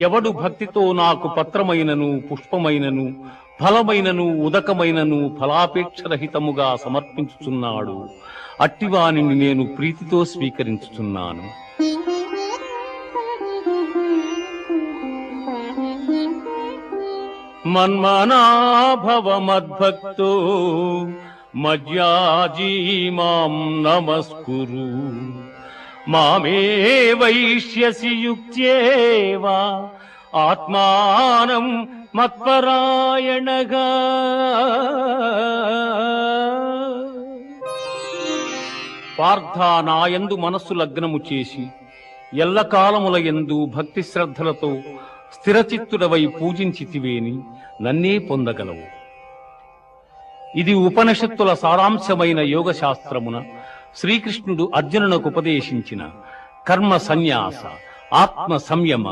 ఎవడు భక్తితో నాకు పత్రమైనను పుష్పమైనను ఫలమైనను ఉదకమైనను ఫలాపేక్షరహితముగా సమర్పించుచున్నాడు అట్టివానిని నేను ప్రీతితో స్వీకరించుచున్నాను. మన్మనాభవ మద్భక్తో మజ్యాజీ మాం నమస్కురు మామే వైష్యసి యుక్త్యేవా ఆత్మానం మత్పరాయణగా. పార్థ నాయందు మనస్సు లగ్నము చేసి ఎల్లకాలముల యందు భక్తి శ్రద్ధలతో స్థిరచిత్తుడవై పూజించితివేని నన్నే పొందగలవు. ఇది ఉపనిషత్తుల సారాంశమైన యోగ శాస్త్రమున శ్రీకృష్ణుడు అర్జునునకు ఉపదేశించిన కర్మ సన్యాస ఆత్మ సంయమ